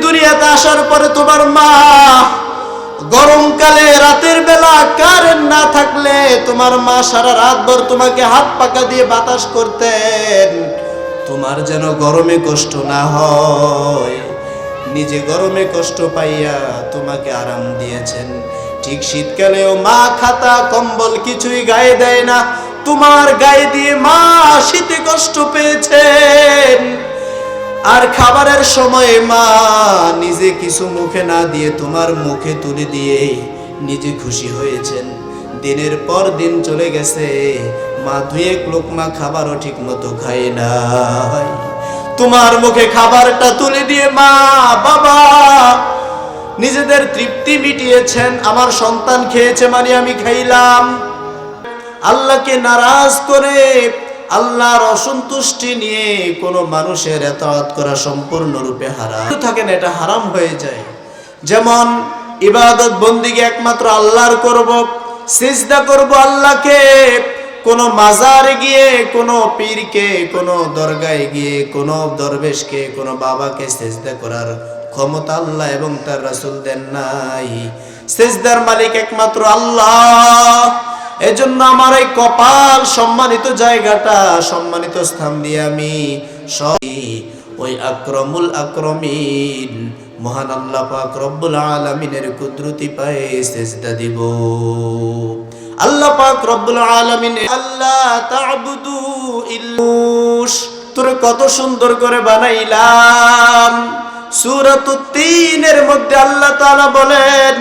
দুনিয়াতে আসার পরে তোমার মা গরমকালে রাতের বেলা কারেন্ট না থাকলে তোমার মা সারা রাত ভর তোমাকে হাত পাকা দিয়ে বাতাস করতেন, তোমার যেন গরমে কষ্ট না হয়। নিজে গরমে কষ্ট পাইয়া তোমাকে আরাম দিয়েছেন। ঠিক শীতকালেও মা খাতা কম্বল কিছুই গায়ে দেয় না, তোমার গায়ে দিয়ে মা শীতে কষ্ট পেয়েছেন। আর খাবারের সময় মা নিজে কিছু মুখে না দিয়ে তোমার মুখে তুলে দিয়ে নিজে খুশি হয়েছেন। দিনের পর দিন চলে গেছে, মা দুই এক লোকমা খাবারও ঠিক মতো খায় নাই। তোমার মুখে খাবারটা তুলে দিয়ে মা বাবা নিজেদের তৃপ্তি মিটিয়েছেন। আমার সন্তান খেয়েছে মানে আমি খাইলাম। আল্লাহকে নারাজ করে, আল্লাহর অসন্তুষ্টি নিয়ে কোনো মানুষের ইতাআত করা সম্পূর্ণরূপে হারাম। থাকেন এটা হারাম হয়ে যায়। যেমন ইবাদত বন্দিগি একমাত্র আল্লাহর করব, সিজদা করব আল্লাহকে। কোন মাজারে গিয়ে, কোন পীরকে, কোন দরগায় গিয়ে, কোন দরবেশকে, কোন বাবাকে সিজদা করার ক্ষমতা আল্লাহ এবং তার রাসূল দেন নাই। সিজদার মালিক একমাত্র আল্লাহ। এজন্য আমার এই কপাল সম্মানিত জায়গাটা, সম্মানিত স্থান দিয়ে আমি ওই আকরামুল আকরামিন মহান আল্লাহ পাক রব্বুল আলামিনের কুদরতি পায়ে সিজদা দিব। আল্লাহ পাক রব্বুল আলামিন আল্লাহ তা'বুদু ইল্লাহ, তোরে কত সুন্দর করে বানাইলাম। সূরাতুত তিনের মধ্যে আল্লাহ তাআলা বলেন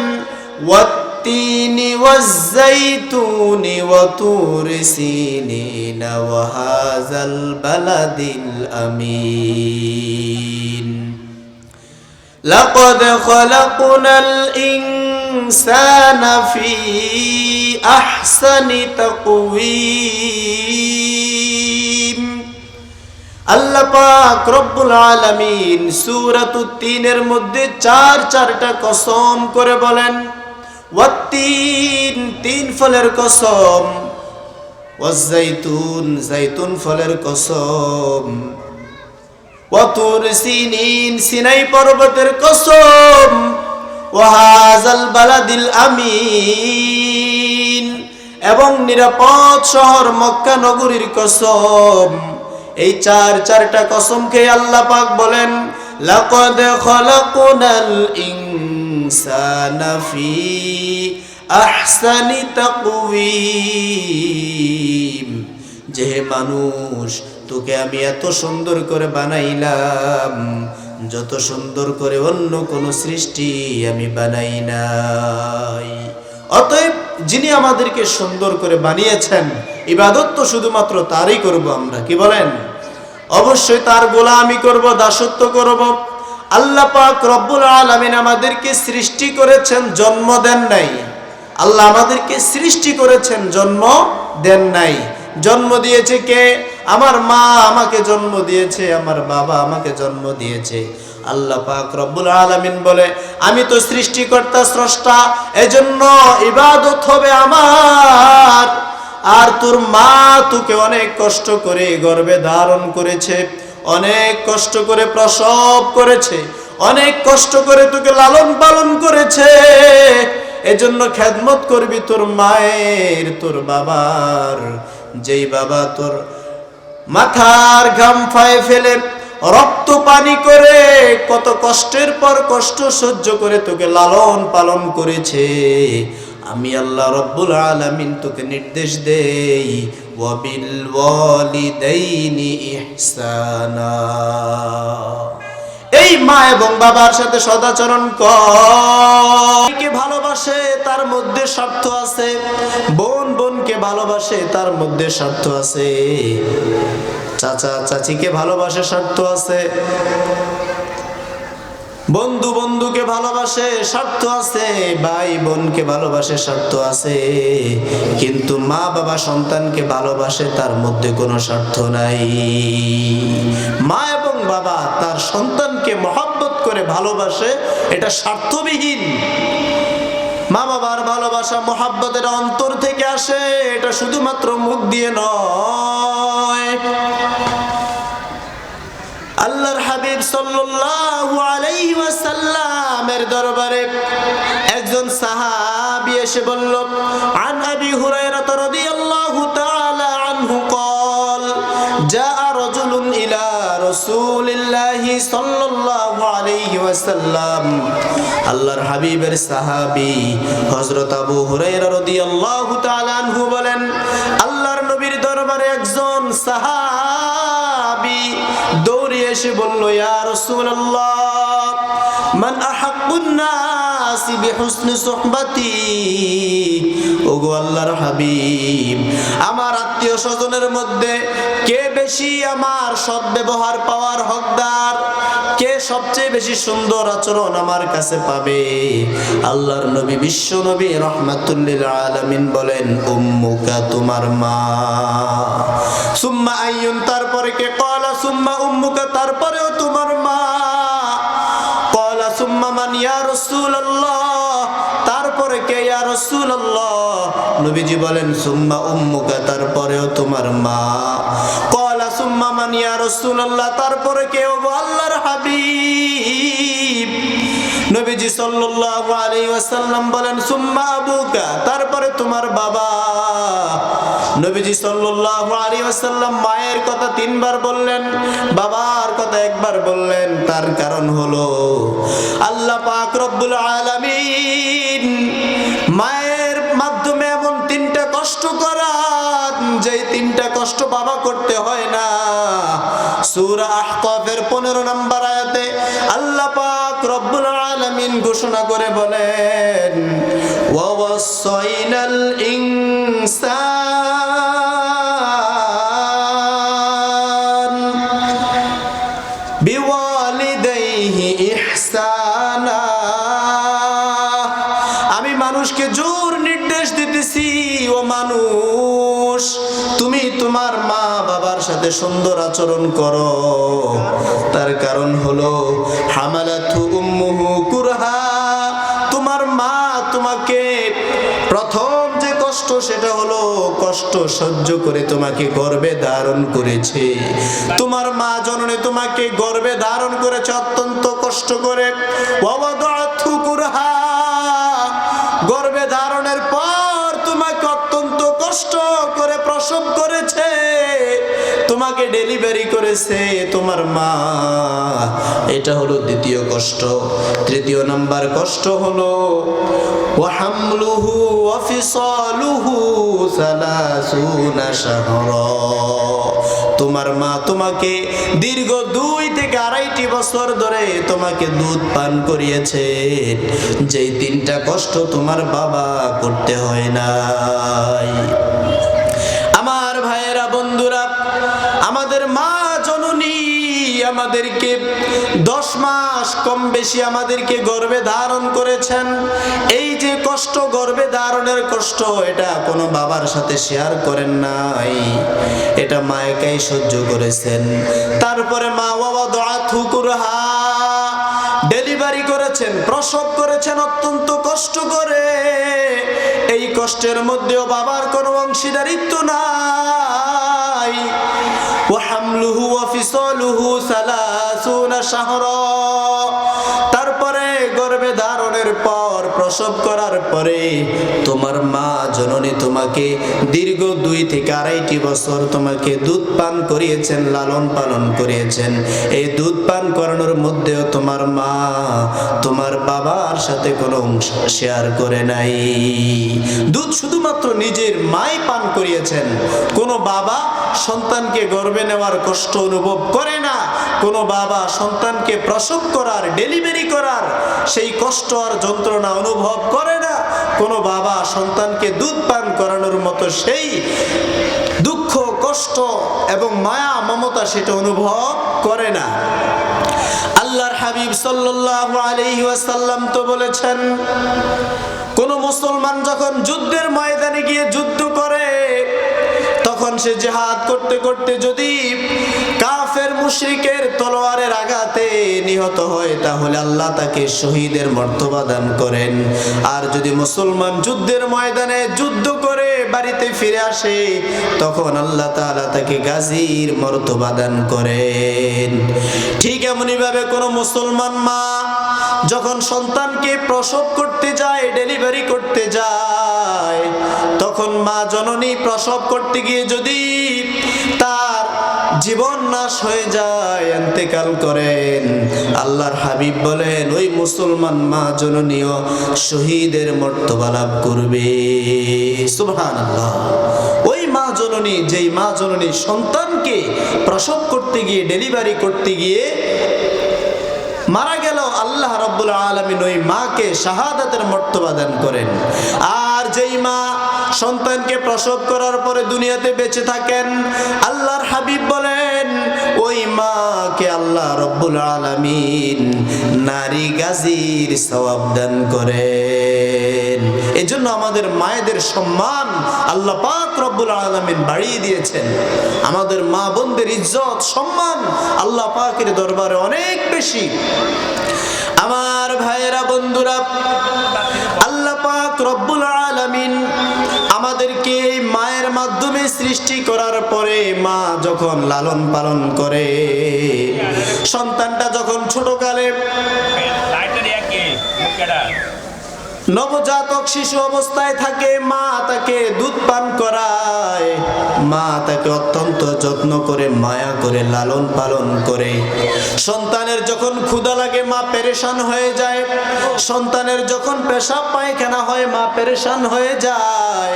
ওয়াত-তিনি ওয়াজ-যাইতুনি ওয়া তুরি সিনিন ওয়া হাযাল বালাদিল আমিন লাকাদ খালাকনাল ইনসানা ফি আহসানি তাকওয়িম। আল্লাহ পাক রব্বুল আলামিন সূরাতুত তিনের মধ্যে চারটা কসম করে বলেন ওয়াত-তিন, তিন ফলের কসম, ওয়াজ-যাইতুন, যাইতুন ফলের কসম, ওয়া তুর সিনিন, সিনাই পর্বতের কসম, ওয়া হাযাল বালাদিল আমিন, এবং নিরাপদ শহর মক্কা নগরীর কসম। এই চারটা কসম খেয়ে আল্লাহ পাক বলেন লাকাদ খালাকনাল ইনসানা ফি আহসানি তাকওয়িম, যে মানুষ তোকে আমি এত সুন্দর করে বানাইলাম, যত সুন্দর করে অন্য কোন সৃষ্টি আমি বানাই নাই। অতএব যিনি আমাদেরকে সুন্দর করে বানিয়েছেন, ইবাদত তো শুধুমাত্র তারই করব আমরা, কি বলেন? অবশ্যই তার গোলামি করব, দাসত্ব করব। আল্লাহ পাক রব্বুল আলামিন আমাদেরকে সৃষ্টি করেছেন, জন্ম দেন নাই। আল্লাহ আমাদেরকে সৃষ্টি করেছেন, জন্ম দেন নাই। জন্ম দিয়েছে কে? আমার মা আমাকে জন্ম দিয়েছে, আমার বাবা আমাকে জন্ম দিয়েছে। আল্লাহ পাক রব্বুল আলামিন বলে আমি তো সৃষ্টিকর্তা, স্রষ্টা, এজন্য ইবাদত হবে আমার। আর তোর মা তোকে অনেক কষ্ট করে গর্ভে ধারণ করেছে, অনেক কষ্ট করে প্রসব করেছে, অনেক কষ্ট করে তোকে লালন পালন করেছে। এজন্য খেদমত করবি তোর মায়ের, তোর বাবার। যেই বাবা তোর মাথার ঘাম ফায়ে ফেলে, রক্ত পানি করে, কত কষ্টের পর কষ্ট সহ্য করে তোকে লালন পালন করেছে, আমি আল্লাহ রব্বুল আলামিন তোকে নির্দেশ দেই ওয়াবিল ওয়ালিদাইনি ইহসানা, এই মা এবং বাবার সাথে সদাচরণ কর। কে ভালোবাসে তার মধ্যে স্বার্থ আছে, বোন বোনকে ভালোবাসে তার মধ্যে স্বার্থ আছে, চাচা চাচিকে ভালোবাসে স্বার্থ আছে, বন্ধু বন্ধুকে ভালোবাসে স্বার্থ আছে, ভাই বোনকে ভালোবাসে স্বার্থ আছে। কিন্তু মা বাবা সন্তানকে ভালোবাসে, তার মধ্যে কোনো স্বার্থ নাই। মা এবং বাবা তার সন্তানকে মহব্বত করে ভালোবাসে, এটা স্বার্থবিহীন। মা বাবার ভালোবাসা মহব্বতের অন্তর থেকে আসে, এটা শুধুমাত্র মুখ দিয়ে নয়। আল্লাহর হাবিব সাল্লাল্লাহু আলাইহি ওয়াসাল্লাম আল্লাহর দরবারে একজন সাহাবী এসে বলল, আন আবি হুরায়রা রাদিয়াল্লাহু তাআলা আনহু قال جاء رجل إلى رسول الله صلى الله عليه وسلم আল্লাহর হাবিবের সাহাবী হযরত আবু হুরায়রা রাদিয়াল্লাহু তাআলা আনহু বলেন, আল্লাহর নবীর দরবারে একজন সাহাবী দৌড়ে এসে বলল, ইয়া রাসূলুল্লাহ মান আহাক্কুন নাসি বিহুসনি সুহবাতি, ওগো আল্লাহর হাবিব, আমার আত্মীয় স্বজনের মধ্যে কে বেশি আমার সদ্ব্যবহার পাওয়ার হকদার, কে সবচেয়ে বেশি সুন্দর আচরণ আমার কাছে পাবে? আল্লাহর নবী বিশ্ব নবী রাহমাতুল লিল আলামিন বলেন, উম্মুকা, তোমার মা। সুম্মা আইয়ুন, তারপরে কে? ক্বালা সুম্মা উম্মুকা, তারপরেও তোমার মা। ক্বালা সুম্মা মান ইয়া রাসূলুল্লাহ, তারপরে কে ইয়া রাসূলুল্লাহ? নবীজি বলেন, সুম্মা উম্মুকা, তারপরেও তোমার মা। ক্বালা সুম্মা মান ইয়া রাসূলুল্লাহ, তারপরে কে? ওগো আল্লাহর হাবিব। নবীজি সাল্লাল্লাহু আলাইহি ওয়াসাল্লাম বলেন, সুম্মা আবুকা, তারপরে তোমার বাবা। নবীজি সাল্লাল্লাহু আলাইহি ওয়াসাল্লাম মায়ের কথা তিনবার বললেন, বাবার কথা একবার বললেন। তার কারণ হলো আল্লাহ পাক রব্বুল আলামিন মায়ের মাধ্যমে এমন তিনটা কষ্ট করান, যে তিনটা কষ্ট বাবা করতে হয় না। সূরা আহকাফের 15 নম্বর আয়াতে আল্লাহ পাক রব্বুল আলামিন ঘোষণা করে বলেন, ওয়া ওয়াসাইনাল ইনসান বিওয়ালিদাইহি ইহসানা, আমি মানুষকে জোর নির্দেশ দিতেছি, ও মানুষ, তুমি তোমার মা বাবার সাথে সুন্দর আচরণ করো। তার কারণ হলো হামালাতু উম্মুহু কুরহা, তোমার মা তোমাকে প্রথম যে কষ্ট, সেটা হলো কষ্ট সহ্য করে তোমাকে গর্ভে ধারণ করেছে। তোমার মা জননী তোমাকে গর্ভে ধারণ করেছে অত্যন্ত কষ্ট করে। ওয়া ওয়াদাতু কুরহা, গর্ভে ধারণের পর তোমাকে অত্যন্ত কষ্ট করে প্রসব করেছে, তোমাকে ডেলিভারি করেছে তোমার মা। এটা হলো দ্বিতীয় কষ্ট। তৃতীয় নাম্বার কষ্ট হলো ওয়া হামলুহু ওয়া ফিসালুহু 30 শাহরা, তোমার মা তোমাকে দীর্ঘ 2 থেকে 2.5 বছর ধরে তোমাকে দুধ পান করিয়েছে। যেই তিনটা কষ্ট তোমার বাবা করতে হয় নাই। আমার ভাইয়েরা, বন্ধুরা, আমাদের মা জননী আমাদেরকে 10 মাস কম বেশি আমাদেরকে গর্ভে ধারণ করেছেন। এই যে কষ্ট, গর্ভে ধারণের কষ্ট, এটা কোনো বাবার সাথে শেয়ার করেন নাই, এটা মা একাই সহ্য করেছেন। তারপরে মা ওয়াদাতু কুরহা, ডেলিভারি করেছেন, প্রসব করেছেন অত্যন্ত কষ্ট করে। এই কষ্টের মধ্যেও বাবার কোনো অংশীদারিত্ব নাই। ওয়া হামলুহু ওয়া ফিসালুহু 30 শাহরা, তারপরে গর্ভে ধারণের পর, প্রসব করার পরে তোমার মা জননী তোমাকে দীর্ঘ 2 থেকে 2.5 বছর তোমাকে দুধ পান করিয়েছেন, লালন পালন করিয়েছেন। এই দুধ পান করানোর মধ্যেও তোমার মা তোমার বাবার সাথে কোনো অংশ শেয়ার করে নাই। দুধ শুধুমাত্র নিজের মাই পান করিয়েছেন। কোনো বাবা সন্তানকে গর্ভে নেওয়ার কষ্ট অনুভব করে না। কোনো বাবা সন্তানকে প্রসব করার, ডেলিভারি করার সেই কষ্ট আর যন্ত্রণা অনুভব করে না। কোনো বাবা সন্তানকে দুধ পান করানোর মতো সেই দুঃখ, কষ্ট এবং মায়া মমতা সেটা অনুভব করে না। আল্লাহর হাবিব সাল্লাল্লাহু আলাইহি ওয়াসাল্লাম তো বলেছেন, কোন মুসলমান যখন যুদ্ধের ময়দানে গিয়ে যুদ্ধ করে, তখন সে জিহাদ করতে করতে যদি কাফের মুশরিকের তলোয়ারের আঘাতে নিহত হয়, তাহলে আল্লাহ তাকে শহীদের মর্তবা দান করেন। আর যদি মুসলমান যুদ্ধের ময়দানে যুদ্ধ করে বাড়িতে ফিরে আসে, তখন আল্লাহ তাআলা তাকে গাজীর মর্তবা দান করেন। ঠিক এমনি ভাবে কোন মুসলমান মা যখন সন্তানকে প্রসব করতে যায়, ডেলিভারি করতে যায়, তখন মা জননী প্রসব করতে গিয়ে যদি তার জীবন নাশ হয়ে যায়, ইন্তেকাল করেন, আল্লাহর হাবিব বলেন ওই মুসলমান মা জননীও শহীদের মর্তবা লাভ করবে। সুবহানাল্লাহ। ওই মা জননী, যেই মা জননী সন্তানকে প্রসব করতে গিয়ে, ডেলিভারি করতে গিয়ে মারা গেল, আল্লাহ রাব্বুল আলামিন ওই মাকে শাহাদাতের মর্তবা দান করেন। আর যেই মা সন্তানকে প্রসব করার পরে দুনিয়াতে বেঁচে থাকেন, আল্লাহর হাবিব বলেন ওই মাকে আল্লাহ রাব্বুল আলামিন নারী গাজীর সওয়াব দান করেন। এজন্য আমাদের মায়েদের সম্মান আল্লাহ পাক রব্বুল আলামিন বাড়িয়ে দিয়েছেন। আমাদের মা বোনদের ইজ্জত সম্মান আল্লাহ পাকের দরবারে অনেক বেশি। আমার ভাইয়েরা, বন্ধুরা, আল্লাহ পাক রব্বুল আলামিন আমাদেরকে মায়ের মাধ্যমে সৃষ্টি করার পরে মা যখন লালন পালন করে, সন্তানটা যখন ছোটকালে নবজাতক শিশু অবস্থায় থাকে, মা তাকে দুধ পান করায়, মা তাকে অত্যন্ত যত্ন করে, মায়া করে, লালন পালন করে। সন্তানের যখন ক্ষুধা লাগে মা পেরেশান হয়ে যায়, সন্তানের যখন পেশাব পায়খানা হয় মা পেরেশান হয়ে যায়,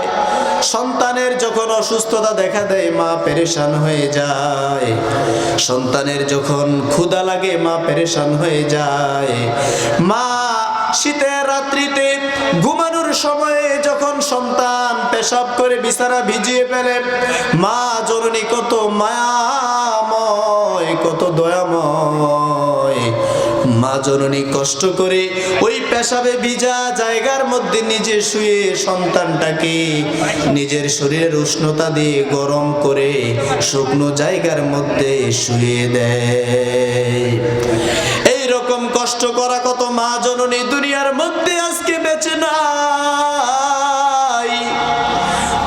সন্তানের যখন অসুস্থতা দেখা দেয় মা পেরেশান হয়ে যায়, সন্তানের যখন ক্ষুধা লাগে মা পেরেশান হয়ে যায়। মা শীতের রাত্রিতে ঘুমানোর সময়ে যখন সন্তান পেশাব করে বিছানা ভিজিয়ে ফেলে, মা জননী কত মায়াময়, কত দয়াময়। মা জননী কষ্ট করে ওই পেশাবে ভিজা জায়গার মধ্যে নিজে শুয়ে সন্তানটাকে নিজের শরীরের উষ্ণতা দিয়ে গরম করে শুকনো জায়গার মধ্যে শুয়ে দেয়। এইরকম কষ্ট করা কত মা জননী দুনিয়ার মধ্যে আজকে বেঁচে নাই।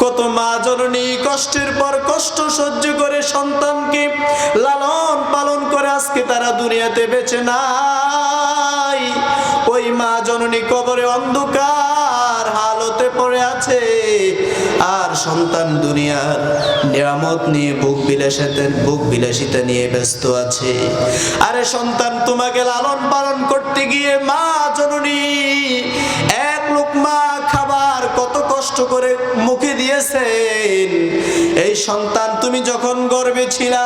কত মা জননী কষ্টের পর কষ্ট সহ্য করে সন্তানকে লালন পালন করে আজকে তারা দুনিয়াতে বেঁচে নাই। ওই মা জননী কবরে অন্ধকার হালতে পড়ে আছে, আর সন্তান দুনিয়ার নিয়ামত নিয়ে ভোগ বিলাসিতা নিয়ে ব্যস্ত আছে। আরে সন্তান, তোমাকে লালন পালন করতে গিয়ে মা জননী এক লোকমা খাবার কত কষ্ট করে মুখে দিয়েছেন। এই সন্তান তুমি যখন গর্ভে ছিলা,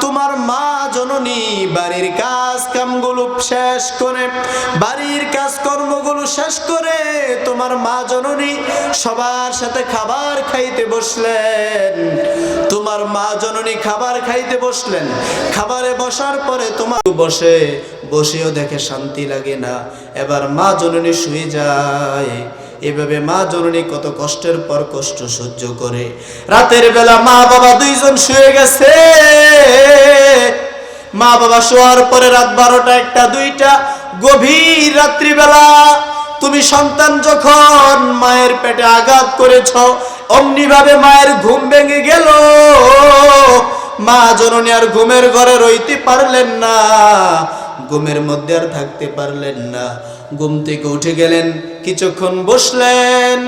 তোমার মা জননী বাড়ির কাজ কামগুলো শেষ করে, বাড়ির কাজ কর্মগুলো শেষ করে তোমার মা জননী সবার সাথে খাবার খাইতে বসলেন। তোমার মা জননী খাবার খাইতে বসলেন, খাবারে বসার পরে তোমার বসেও দেখে শান্তি লাগে না, এবার মা জননী শুয়ে যায়। এভাবে মা জননী কত কষ্টের পর কষ্ট সহ্য করে। রাতের বেলা মা বাবা দুইজন শুয়ে গেছে, মা বাবা শোয়ার পরে রাত 12টা, 1টা, 2টা, গভীর রাত্রিবেলা তুমি সন্তান যখন মায়ের পেটে আঘাত করেছ, অমনি ভাবে মায়ের ঘুম ভেঙে গেল। মা জননী আর ঘুমের ঘরে রইতে পারলেন না, ঘুমের মধ্যে আর থাকতে পারলেন না। ঘুম থেকে উঠে গেলেন, কিছুক্ষণ বসলেন,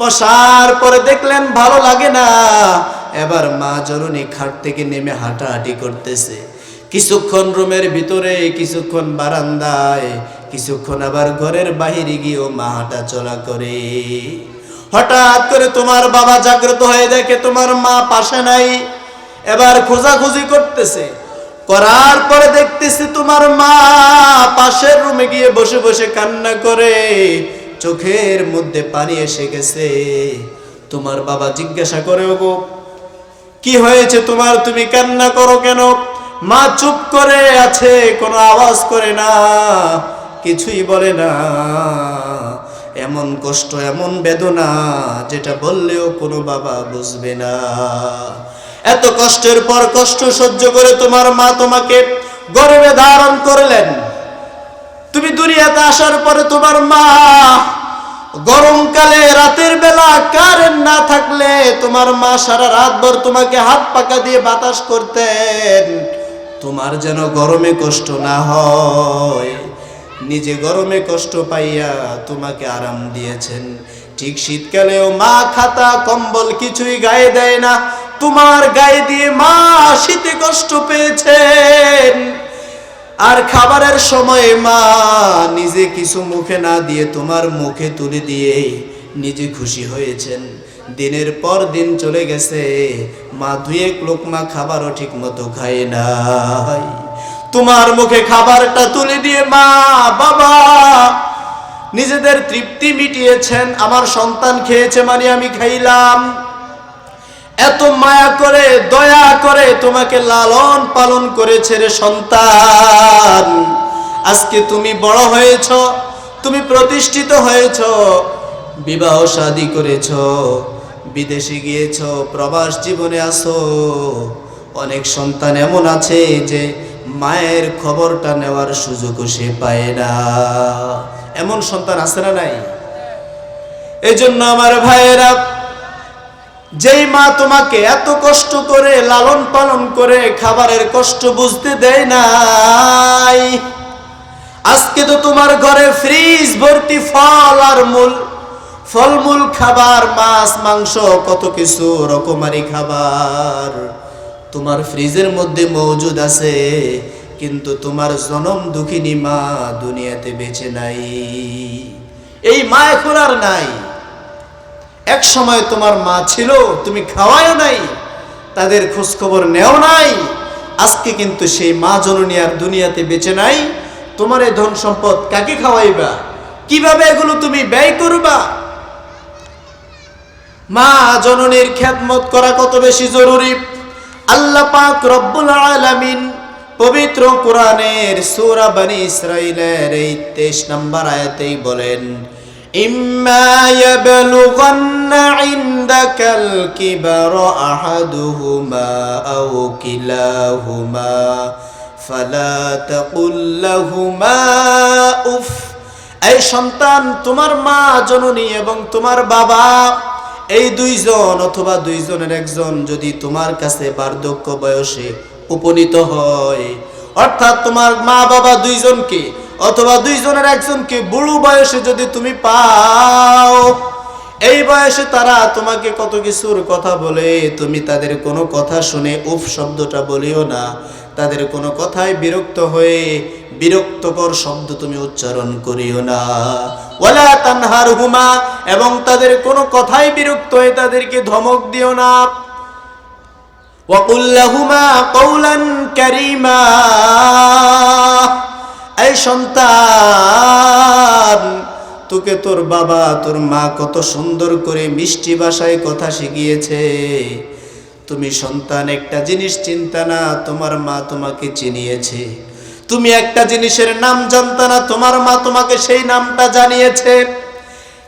বসার পরে দেখলেন ভালো লাগে না। এবার মা জননী খাট থেকে নেমে হাঁটাহাঁটি করতেছে, কিছুক্ষণ রুমের ভিতরে, কিছুক্ষণ বারান্দায়, কিছুক্ষণ আবার ঘরের বাহিরে গিয়েও মা হাঁটা চলা করে। হঠাৎ করে তোমার বাবা জাগ্রত হয়ে দেখে তোমার মা পাশে নাই। এবার খোঁজাখুঁজি করতেছে, করার পরে দেখতেছে তোমার মা পাশের রুমে গিয়ে বসে বসে কান্না করে, চোখের মধ্যে পানি এসে গেছে। তোমার বাবা জিজ্ঞাসা করে, ওগো কি হয়েছে তোমার, তুমি কান্না করো কেন? মা চুপ করে আছে, কোনো আওয়াজ করে না, কিছুই বলে না। এমন কষ্ট, এমন বেদনা যেটা বললেও কোনো বাবা বুঝবে না। এত কষ্টের পর কষ্ট সহ্য করে তোমার মা তোমাকে গর্ভে ধারণ করলেন। তুমি দুনিয়াতে আসার পরে তোমার মা গরমকালে রাতের বেলা কারেন্ট না থাকলে তোমার মা সারা রাত ভর তোমাকে হাত পাকা দিয়ে বাতাস করতেন, তোমার যেন গরমে কষ্ট না হয়। নিজে গরমে কষ্ট পাইয়া তোমাকে আরাম দিয়েছেন। ঠিক শীতকালেও মা খাতা কম্বল কিছুই গায়ে দেয় না, তোমার গায়ে দিয়ে মা শীতে কষ্ট পেয়েছেন। আর খাবারের সময় মা নিজে কিছু মুখে না দিয়ে তোমার মুখে তুলে দিয়ে নিজে খুশি হয়েছেন। দিনের পর দিন চলে গেছে, মা দুই এক লোকমা খাবারও ঠিক মতো খায় নাই, তোমার মুখে খাবারটা তুলে দিয়ে মা বাবা নিজেদের তৃপ্তি মিটিয়েছেন। আমার সন্তান খেয়েছে মানে আমি খাইলাম। এত মায়া করে দয়া করে তোমাকে লালন পালন করেছে রে সন্তান। আজকে তুমি বড় হয়েছ, তুমি প্রতিষ্ঠিত হয়েছ, বিবাহ শাদী করেছ, বিদেশে গিয়েছ, প্রবাস জীবনে আসো। অনেক সন্তান এমন আছে যে মায়ের খবরটা নেওয়ার সুযোগও সে পায় না। এমন সন্তান আছে না নাই? এই জন্য আমার ভাইয়েরা, যেই মা তোমাকে এত কষ্ট করে লালন পালন করে খাবারের কষ্ট বুঝতে দেয় নাই, আজকে তো তোমার ঘরে ফ্রিজ ভর্তি ফল আর ফলমূল খাবার, মাছ মাংস কত কিছু রকমারি খাবার তোমার ফ্রিজের মধ্যে মজুদ আছে, কিন্তু তোমার জনম দুঃখিনী মা দুনিয়াতে বেঁচে নাই। এই মা এখন আর নাই। এক সময় তোমার মা ছিল, তুমি খাওয়াও নাই, তাদের খোঁজ খবর নেও নাই। আজকে কিন্তু সেই মা জননী আর দুনিয়াতে বেঁচে নাই। তোমার এই ধন সম্পদ কাকে খাওয়াইবা? কিভাবে এগুলো তুমি ব্যয় করবা? মা জননীর খেদমত করা কত বেশি জরুরি। আল্লাহ পাক রব্বুল আলামিন পবিত্র কোরআনের সূরা বনী ইসরাঈলের এই 23 নম্বর আয়াতেই বলেন, ইম্মা ইয়াবলুগান্না ইনদাকাল কিবারা আহাদুহুমা আও কিলাহুমা ফালা তাকুল লাহুমা উফ। এই সন্তান, তোমার মা জননী এবং তোমার বাবা এই দুইজন অথবা দুইজনের একজন যদি তোমার কাছে বার্ধক্য বয়সে উপনীত হয়, অর্থাৎ তোমার মা বাবা দুইজনকে অথবা দুইজনের একজনকে বুড়ো বয়সে যদি তুমি পাও, এই বয়সে তারা তোমাকে কত কিছুর কথা বলে, তুমি তাদের কোনো কথা শুনে উফ শব্দটা বলিও না। তাদের কোনো কথায় বিরক্ত হয়ে বিরক্তকর শব্দ তুমি উচ্চারণ করিও না। ওয়ালা তানহারহুমা, এবং তাদের কোনো কথায় বিরক্ত হয়ে তাদেরকে ধমক দিও না। ওয়াকুল লাহুমা কওলান কারীমা। এই সন্তান, তোকে তোর বাবা তোর মা কত সুন্দর করে মিষ্টি ভাষায় কথা শিখিয়েছে। তুমি সন্তান একটা জিনিস চিন্তা না, তোমার মা তোমাকে চিনিয়েছে। তুমি একটা জিনিসের নাম জানতা না, তোমার মা তোমাকে সেই নামটা জানিয়েছে।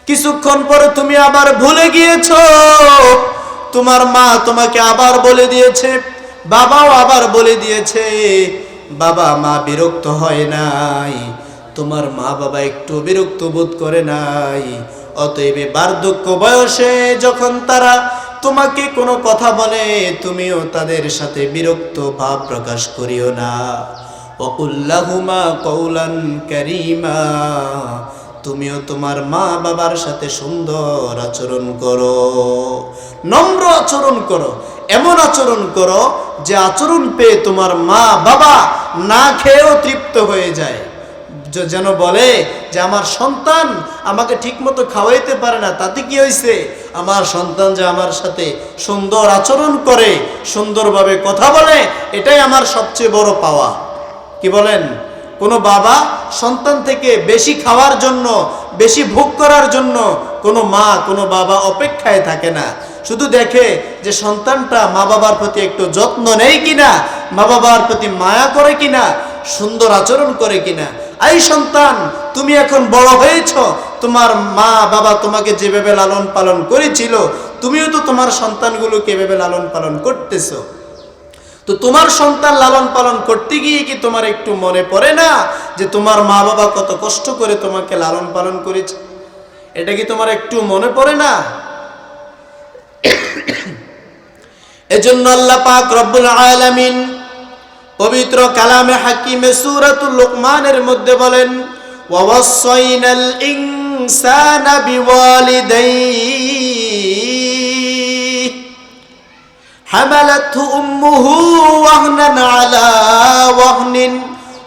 কিছুক্ষণ পরে তুমি আবার ভুলে গিয়েছো, তোমার মা তোমাকে আবার বলে দিয়েছে, বাবাও আবার বলে দিয়েছে। বাবা মা বিরক্ত হয় নাই, তোমার মা বাবা একটু বিরক্ত বোধ করে নাই। অতএব বার্ধক্য বয়সে যখন তারা তোমাকে কোনো কথা বলে, তুমিও তাদের সাথে বিরক্ত ভাব প্রকাশ করিও না। ওয়াকুল লাহুমা কওলান কারীমা। তুমিও তোমার মা বাবার সাথে সুন্দর আচরণ করো, নম্র আচরণ করো, এমন আচরণ করো যে আচরণ পেয়ে তোমার মা বাবা না খেয়েও তৃপ্ত হয়ে যায়। যেন বলে যে আমার সন্তান আমাকে ঠিকমতো খাওয়াইতে পারে না, তাতে কি হয়েছে? আমার সন্তান যে আমার সাথে সুন্দর আচরণ করে, সুন্দরভাবে কথা বলে, এটাই আমার সবচেয়ে বড় পাওয়া। কি বলেন? কোনো বাবা সন্তান থেকে বেশি খাওয়ার জন্য, বেশি ভোগ করার জন্য কোনো মা কোনো বাবা অপেক্ষায় থাকে না। শুধু দেখে যে সন্তানটা মা বাবার প্রতি একটু যত্ন নেয় কিনা, মা বাবার প্রতি মায়া করে কিনা, সুন্দর আচরণ করে কিনা। এই সন্তান, তুমি এখন বড় হয়েছ, তোমার মা বাবা তোমাকে যেভাবে লালন পালন করেছিল, তুমিও তো তোমার সন্তানগুলোকে এভাবে লালন পালন করতেছো। তো তোমার সন্তান লালন পালন করতে গিয়ে কি তোমার একটু মনে পড়ে না যে তোমার মা বাবা কত কষ্ট করে তোমাকে লালন পালন করেছে? এটা কি তোমার একটু মনে পড়ে না? এজন্য আল্লাহ পাক রব্বুল আলামিন পবিত্র কালামে হাকিমে সূরাতুল লুকমানের মধ্যে বলেন, ওয়াসাইনাল ইনসানা বিওয়ালিদাইহি হামালাতহু উম্মুহু ওয়াহনান আলা ওয়াহনিন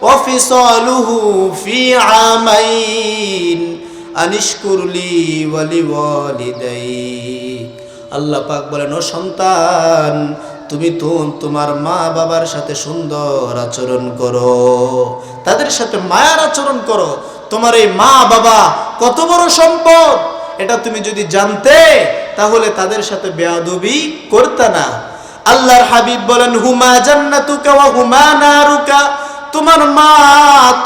ওয়াফিসালুহু ফি আমাইন আনিশকুরলি ওয়ালিওয়ালিদাইক। আল্লাহ পাক বলেন, ও সন্তান, তুমি তোমার মা বাবার সাথে সুন্দর আচরণ করো, তাদের সাথে মায়ার আচরণ করো। তোমার এই মা বাবা কত বড় সম্পদ, এটা তুমি যদি জানতে তাহলে তাদের সাথে বেয়াদবি করতে না। আল্লাহর হাবিব বলেন, হুমা জান্নাতুকা ওয়া হুমা নারুকা, তোমার মা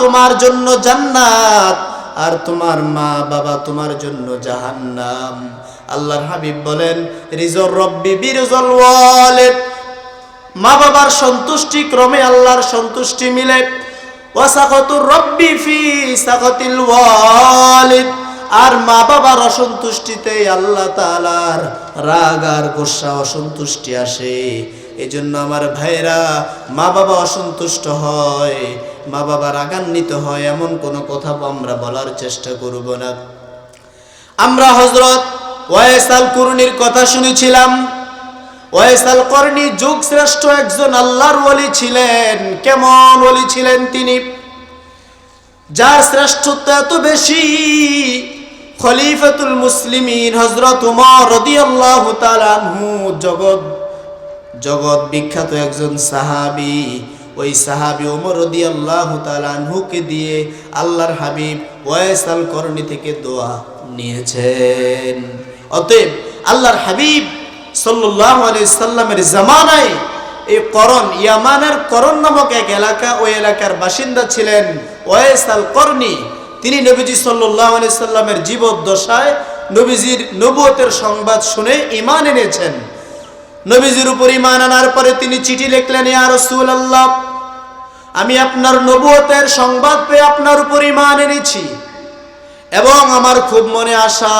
তোমার জন্য জান্নাত আর তোমার মা বাবা তোমার জন্য জাহান্নাম। আল্লাহর হাবিব বলেন, রিজর রব্বি বিরজল ওয়ালিদ, মা বাবার সন্তুষ্টি ক্রমে আল্লাহর সন্তুষ্টি মিলে। ওয়াসাকাতুর রব্বি ফি সাকাতিল ওয়ালিদ, আর মা বাবার অসন্তুষ্টিতে আল্লাহ তাআলার রাগ আর গোসা অসন্তুষ্টি আসে। এজন্য আমার ভাইরা, মা বাবা অসন্তুষ্ট হয়, মা বাবা রাগান্বিত হয়, এমন কোনো কথা আমরা বলার চেষ্টা করব না। আমরা হযরত ওয়াইস আল কুরনির কথা শুনেছিলাম। ওয়াইস আল কুরনি যুগ শ্রেষ্ঠ একজন আল্লাহর ওলি ছিলেন। কেমন ওলি ছিলেন তিনি, যার শ্রেষ্ঠত্ব এত বেশি, খলিফাতুল মুসলিমিন হযরত ওমর রাদিয়াল্লাহু তাআলা আনহু জগৎ বিখ্যাত একজন সাহাবী, ওই সাহাবী ওমর রাদিয়াল্লাহু তাআলা আনহুকে দিয়ে আল্লাহর হাবিব ওয়াইস আল কুরনি থেকে দোয়া নিয়েছেন। অতএব আল্লাহর হাবিব সাল্লাল্লাহু আলাইহি সাল্লামের জামানায় এই করন, ইয়ামানের করন নামক এক এলাকা, ওই এলাকার বাসিন্দা ছিলেন ওয়াইস আল কুরনি। তিনি নবীজি সাল্লাল্লাহু আলাইহি সাল্লামের জীবদ্দশায় নবীজির নবুয়তের সংবাদ শুনে ঈমান এনেছেন। নবীজির উপর ঈমান আনার পরে তিনি চিঠি লিখলেন, ইয়া রাসূলুল্লাহ, আমি আপনার নবুয়তের সংবাদ পেয়ে আপনার উপর ঈমান এনেছি এবং আমার খুব মনে আশা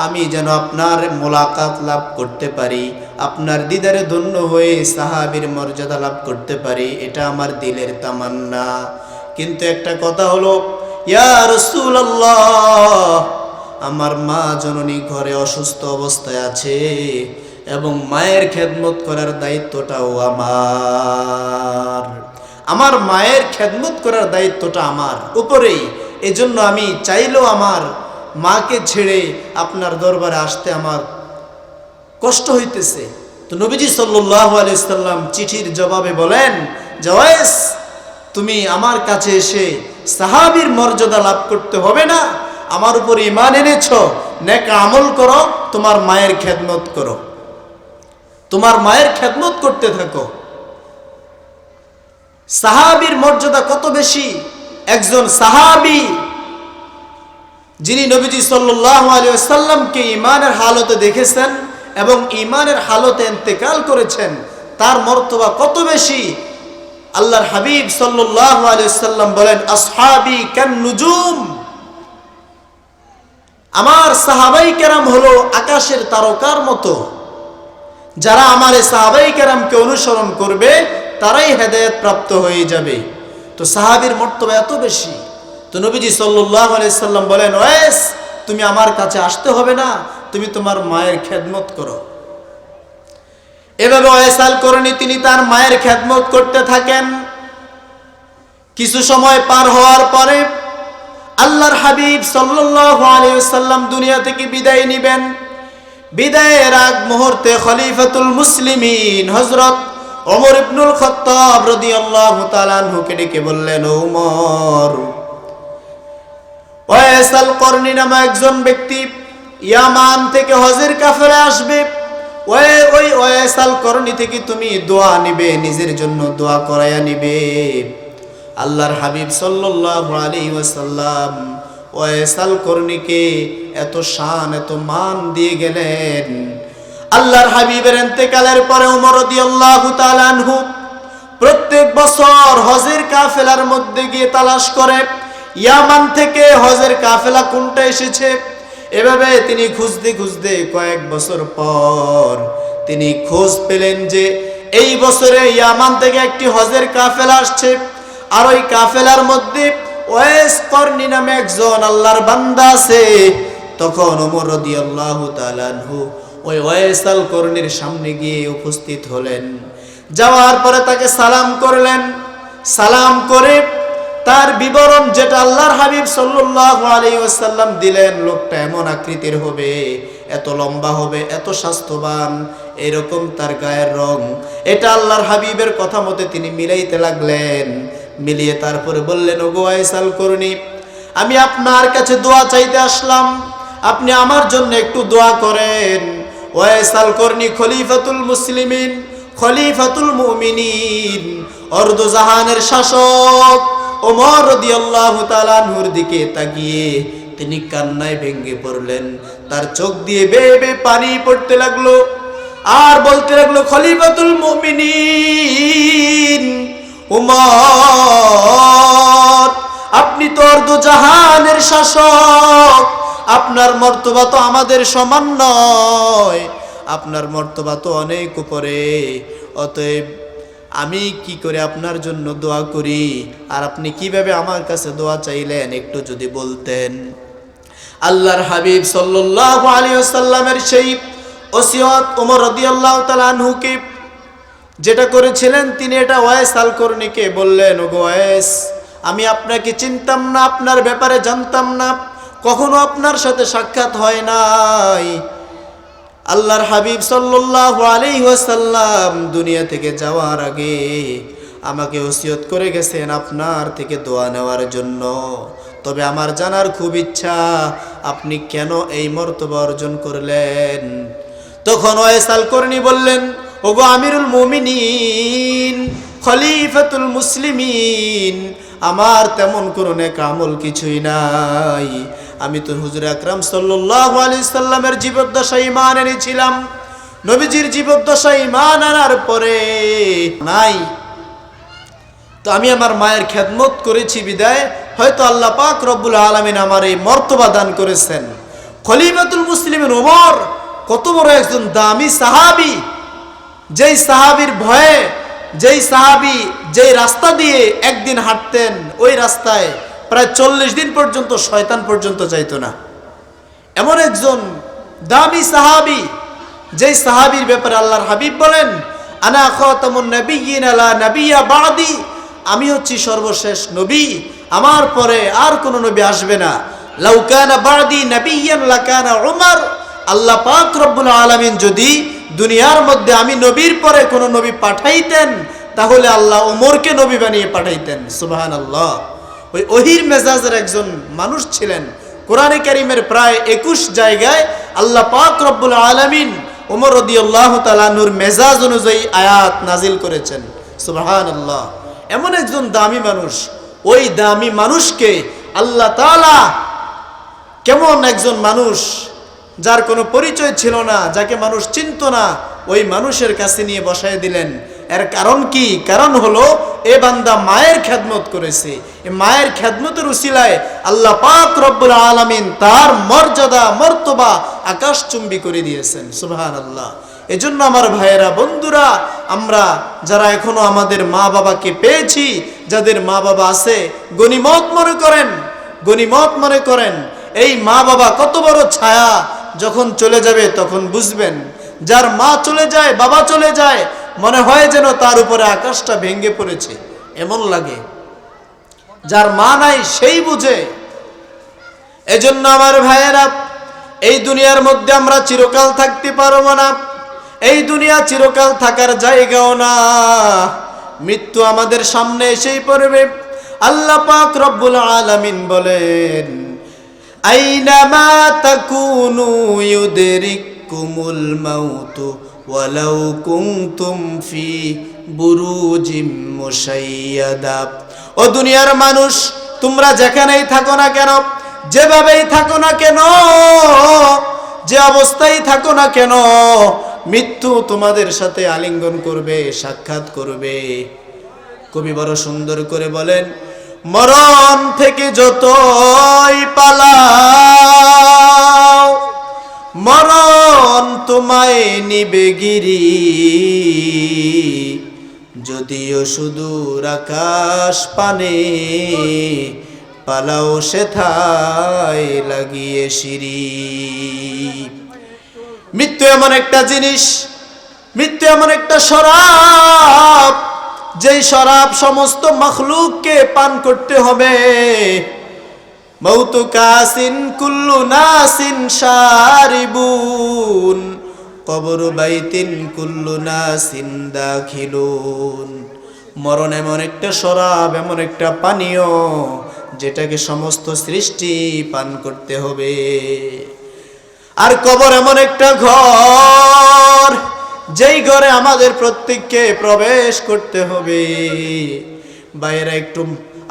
আমি যেন আপনার মোলাকাত লাভ করতে পারি, আপনার দিদারে ধন্য হয়ে সাহাবীর মর্যাদা লাভ করতে পারি, এটা আমার দিলের তামান্না। কিন্তু একটা কথা হলো, ইয়া রাসূলুল্লাহ, আমার মা জননী ঘরে অসুস্থ অবস্থায় আছে এবং মায়ের খেদমত করার দায়িত্বটাও আমার মায়ের খেদমত করার দায়িত্বটা আমার উপরেই। এজন্য আমি চাইলেও আমার মাকে ছেড়ে আপনার দরবারে আসতে আমার কষ্ট হইতেছে। তো নবীজি সাল্লাল্লাহু আলাইহি সাল্লাম চিঠির জবাবে বলেন, ওয়াইস, তুমি আমার কাছে এসে সাহাবীর মর্যাদা লাভ করতে হবে না, আমার উপর ঈমান এনেছো, নেক আমল করো, তোমার মায়ের খেদমত করো, তোমার মায়ের খেদমত করতে থাকো। সাহাবীর মর্যাদা কত বেশি! একজন সাহাবী যিনি নবীজি সাল্লাল্লাহু আলাইহি ওয়াসাল্লামকে ঈমানের হালতে দেখেছেন এবং ঈমানের হালতে ইন্তেকাল করেছেন, তার মর্তবা কত বেশি! আল্লাহর হাবিব সাল্লাল্লাহু আলাইহি ওয়াসাল্লাম বলেন, আসহাবি কান নুজুম, আমার সাহাবায়ে কেরাম হলো আকাশের তারকার মতো। যারা আমার এই সাহাবায়ে কেরামকে অনুসরণ করবে তারাই হেদায়েত প্রাপ্ত হয়ে যাবে। তো সাহাবীর মর্তবা এত বেশি। তো নবীজি সাল্লাল্লাহু আলাইহি সাল্লাম বলেন, ওয়াইস, তুমি আমার কাছে আসতে হবে না, তুমি তোমার মায়ের খেদমত করো। এভাবে ওয়াইস আল কুরনি তিনি তার মায়ের খেদমত করতে থাকেন। কিছু সময় পার হওয়ার পরে আল্লাহর হাবিব সাল্লাল্লাহু আলাইহি সাল্লাম দুনিয়া থেকে বিদায় নেবেন। বিদায়ের আগ মুহূর্তে খলিফাতুল মুসলিমিন হযরত ওমর ইবনুল খাত্তাব রাদিয়াল্লাহু তাআলা আনহুকে ডেকে বললেন, ওমর, ওয়াইস আল কুরনি নামে একজন ব্যক্তি ইয়ামান থেকে হজের কাফেলা আসবে, ওই ওয়াইস আল কুরনি থেকে তুমি দোয়া নিবে, নিজের জন্য দোয়া করায়া নিবে। আল্লাহর হাবিব সাল্লাল্লাহু আলাইহি ওয়াসাল্লাম ওয়াইস আল কুরনিকে এত শান, এত মান দিয়ে গেলেন। আল্লাহর হাবিবের ইন্তেকালের পরে ওমর রাদিয়াল্লাহু তাআলা আনহু প্রত্যেক বছর হজের কাফেলার মধ্যে গিয়ে তালাশ করে ইয়ামান থেকে হজের কাফেলা কোনটা এসেছে। এভাবে তিনি খুঁজতে খুঁজতে কয়েক বছর পর তিনি খোঁজ পেলেন যে এই বছরে ইয়ামান থেকে একটি হজের কাফেলা আসছে, আর ওই কাফেলার মধ্যে ওয়াইস করনি নামে একজন আল্লাহর বান্দা আছে। তখন ওমর রাদিয়াল্লাহু তাআলা আনহু ওই ওয়াইস আল করনির সামনে গিয়ে উপস্থিত হলেন। যাওয়ার পরে তাকে সালাম করলেন। সালাম করে তার বিবরণ যেটা আল্লাহর হাবিব সাল্লাল্লাহু আলাইহি ওয়াসাল্লাম দিলেন, লোকটা এমন আকৃতির হবে, এত লম্বা হবে, এত স্বাস্থ্যবান, এরকম তার গায়ের রং, এটা আল্লাহর হাবিবের কথা মতে তিনি মিলাইতে লাগলেন। মিলিয়ে তারপরে বললেন, ওগো ওয়াইস আল করনি, আমি আপনার কাছে দোয়া চাইতে আসলাম, আপনি আমার জন্য একটু দোয়া করেন। ওয়াইস আল করনি খলিফাতুল মুসলিমিন, খলিফাতুল মুমিনিন, অর্ধজাহানের শাসক ওমর রাদিয়াল্লাহু তাআলা আনহুর দিকে তাকিয়ে তিনি কান্নায় ভেঙে পড়লেন। তার চোখ দিয়ে বেয়ে বেয়ে পানি পড়তে লাগলো আর বলতে লাগলো, খলিফাতুল মুমিনিন ওমর, আপনি তো অর্ধজাহানের শাসক, আপনার মর্তবা তো আমাদের সমান নয়, আপনার মর্তবা তো অনেক উপরে, অতএব আমি কি করে আপনার জন্য দোয়া করি, আর আপনি কিভাবে আমার কাছে দোয়া চাইলেন একটু যদি বলতেন। আল্লাহর হাবিব সাল্লাল্লাহু আলাইহি ওয়াসাল্লামের সেই ওসিয়ত ওমর রাদিয়াল্লাহু তাআলা আনহুকে যেটা করেছিলেন, তিনি এটা ওয়াইস আল করনিকে বললেন, ওগো ওয়াইস, আমি আপনাকে চিনতাম না, আপনার ব্যাপারে জানতাম না, কখনো আপনার সাথে সাক্ষাৎ হয় নাই। আল্লাহর হাবিব সাল্লাল্লাহু আলাইহি ওয়াসাল্লাম দুনিয়া থেকে যাওয়ার আগে আমাকে ওসিয়ত করে গেছেন আপনার থেকে দোয়া নেওয়ার জন্য। তবে আমার জানার খুব ইচ্ছা, আপনি কেন এই মর্তবা অর্জন করলেন? তখন ওয়াইস আল করনি বললেন, ওগো আমিরুল মুমিনিন, খলিফাতুল মুসলিমিন, আমার তেমন কোনো নেক আমল কিছুই নাই। আমি তো হুজুর আকরাম সাল্লাল্লাহু আলাইহি সাল্লামের জীবদ্দশায় ঈমান এনেছিলাম, নবীজির জীবদ্দশায় ঈমান আনার পরে নাই। তো আমি আমার মায়ের খেদমত করেছি বিদায় হয়তো আল্লাহ পাক রব্বুল আলামিন আমার এই মর্তবা দান করেছেন। খলিফাতুল মুসলিমিন ওমর কত বড় একজন দামি সাহাবী, যেই সাহাবীর ভয়ে, যেই সাহাবী যেই রাস্তা দিয়ে একদিন হাঁটতেন, ওই রাস্তায় প্রায় 40 দিন পর্যন্ত শয়তান পর্যন্ত যাইতো না। এমন একজন দামি সাহাবী, যেই সাহাবীর ব্যাপারে আল্লাহর হাবিব বলেন, আনা খাতামুন নাবিয়্যিন লা নাবিয়্যা বাদি, আমি হচ্ছি সর্বশেষ নবী, আমার পরে আর কোন নবী আসবে না। লাউ কানা বাদি নাবিয়্যান লাকানা উমর, আল্লাহ পাক রব্বুল আলামিন যদি দুনিয়ার মধ্যে আমি নবীর পরে কোন নবী পাঠাইতেন, তাহলে আল্লাহ ওমরকে নবী বানিয়ে পাঠাইতেন। সুবহানাল্লাহ। ওই ওহির মেজাজের একজন মানুষ ছিলেন। কোরআনে কারীমের প্রায় 21 জায়গায় আল্লাহ পাক রব্বুল আলামিন ওমর রাদিয়াল্লাহু তাআলা আনহুর মেজাজ অনুযায়ী আয়াত নাজিল করেছেন। সুবহানাল্লাহ। এমন একজন দামি মানুষ, ওই দামি মানুষকে আল্লাহ তাআলা কেমন একজন মানুষ, যার কোনো পরিচয় ছিল না, যাকে মানুষ চিনত না, ওই মানুষের কাছে নিয়ে বসায় দিলেন। এর কারণ কি? কারণ হলো এ বান্দা মায়ের খেদমত করেছে। এই মায়ের খেদমতের উসিলায় আল্লাহ পাক রব্বুল আলামিন তার মর্যাদা মর্তবা আকাশচুম্বী করে দিয়েছেন। সুবহানাল্লাহ। এজন্য আমার ভাইয়েরা, বন্ধুরা, আমরা যারা এখনো আমাদের মা বাবাকে পেয়েছি, যাদের মা বাবা আছে, গনিমত মনে করেন, গনিমত মনে করেন। এই মা বাবা কত বড় ছায়া, যখন চলে যাবে তখন বুঝবেন। যার মা চলে যায়, বাবা চলে যায়, মনে হয় যেন তার উপরে আকাশটা ভেঙে পড়েছে, এমন লাগে। যার মা নাই সেই বুঝে। এজন্য আমার ভাইয়েরা, এই দুনিয়ার মধ্যে আমরা চিরকাল থাকতে পারবো না। এই দুনিয়া চিরকাল থাকার জায়গাও না। মৃত্যু আমাদের সামনে এসেই পড়বে। আল্লাহ পাক রব্বুল আলামিন বলেন, আইনামা তাকুনু ইউদরিকুমুল মাউতু ওয়ালাউ কুনতুম ফি বুরুজিম মুশাইয়াদা। ও দুনিয়ার মানুষ, তোমরা যেখানেই থাকো না কেন, যেভাবেই থাকো না কেন, যে অবস্থায় থাকো না কেন, মৃত্যু তোমাদের সাথে আলিঙ্গন করবে, সাক্ষাৎ করবে। কবি বড় সুন্দর করে বলেন, মরণ থেকে যতই পালাও, মরণ তোমায় নিবে গিরি। যদিও সুদূর আকাশ পানে, পালাও সেথায় লাগিয়ে সিঁড়ি। মৃত্যু এমন একটা জিনিস, মৃত্যু এমন একটা শরাব, যেই শরাব সমস্ত মখলুককে পান করতে হবে। মৌতু কাসিন কুল্লু নাসিন শারিবুন, কবর বাইতিন কুল্লু নাসিন দাখিলুন। মরণ এমন একটা শরাব, এমন একটা পানীয়, যেটাকে সমস্ত সৃষ্টি পান করতে হবে। আর কবর এমন একটা ঘর, যেই ঘরে আমাদের প্রত্যেককে প্রবেশ করতে হবে। বাইরে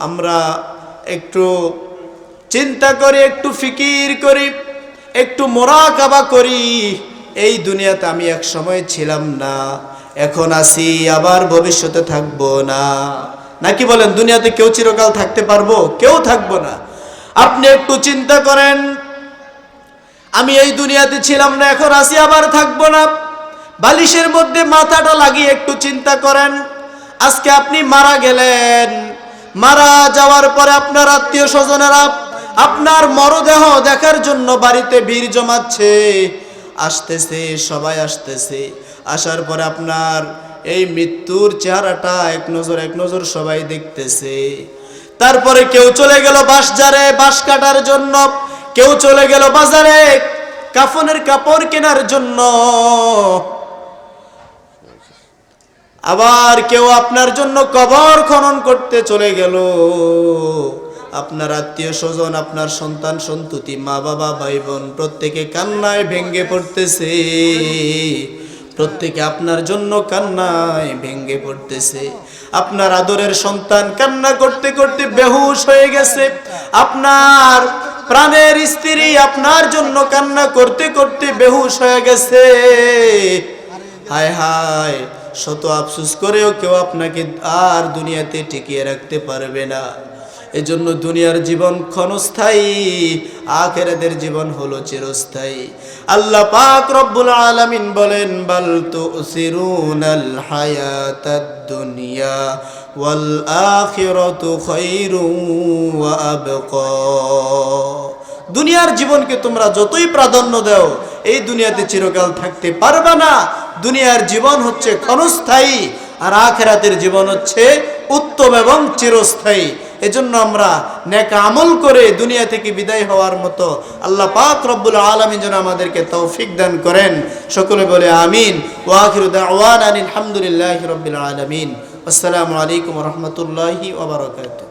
আমরা একটু চিন্তা করি, একটু ফিকির করি, একটু মোরাকাবা করি। এই দুনিয়াতে আমি এক সময় ছিলাম না, এখন আছি, আবার ভবিষ্যতে থাকবো না। নাকি বলেন? দুনিয়াতে কেউ চিরকাল থাকতে পারবো? কেউ থাকবো না। আপনি একটু চিন্তা করেন, আমি এই দুনিয়াতে ছিলাম না, এখন আছি, আবার থাকবো না। বালিশের মধ্যে মাথাটা লাগিয়ে একটু চিন্তা করেন, আজকে আপনি মারা গেলেন, মারা যাওয়ার পরে আপনার আত্মীয় স্বজনেরা আপনার মরদেহ দেখার জন্য বাড়িতে ভিড় জমাচ্ছে, আসতেছে, সবাই আসতেছে। আসার পরে আপনার এই মৃত্যুর চেহারাটা এক নজর সবাই দেখতেছে। তারপরে কেউ চলে গেল বাঁশঝাড়ে বাঁশ কাটার জন্য, কেউ চলে গেল বাজারে কাফনের কাপড় কেনার জন্য, আবার কেউ আপনার জন্য কবর খনন করতে চলে গেল। আপনার আত্মীয় স্বজন, আপনার সন্তান সন্ততি, মা বাবা, ভাই বোন প্রত্যেকে কান্নায় ভেঙ্গে পড়তেছে। প্রত্যেকে আপনার জন্য কান্নায় ভেঙ্গে পড়তেছে। আপনার আদরের সন্তান কান্না করতে করতে বেহুশ হয়ে গেছে। আপনার প্রাণের স্ত্রী আপনার জন্য কান্না করতে করতে বেহুশ হয়ে গেছে। হায় হায়, শত আফসোস করেও কেউ আপনাকে আর দুনিয়াতে টিকিয়ে রাখতে পারবে না। এজন্য দুনিয়ার জীবন ক্ষণস্থায়ী, আখিরাতের জীবন হলো চিরস্থায়ী। আল্লাহ পাক রব্বুল আলামিন বলেন, বাল তুসিরুনাল হায়াতাদ দুনিয়া ওয়াল আখিরাতু খায়রুন ওয়া আবকা। দুনিয়ার জীবনকে তোমরা যতই প্রাধান্য দাও, এই দুনিয়াতে চিরকাল থাকতে পারবে না। দুনিয়ার জীবন হচ্ছে ক্ষণস্থায়ী, আর আখিরাতের জীবন হচ্ছে উত্তম এবং চিরস্থায়ী। এজন্য আমরা নেক আমল করে দুনিয়া থেকে বিদায় হওয়ার মতো আল্লাহ পাক রব্বুল আলামিন যেন আমাদেরকে তৌফিক দান করেন। সকলে বলে আমিন। ওয়া আখিরু দাওয়ানা আলহামদুলিল্লাহি রাব্বিল আলামিন। আসসালামু আলাইকুম ওয়া রাহমাতুল্লাহি ওয়া বারাকাতুহু।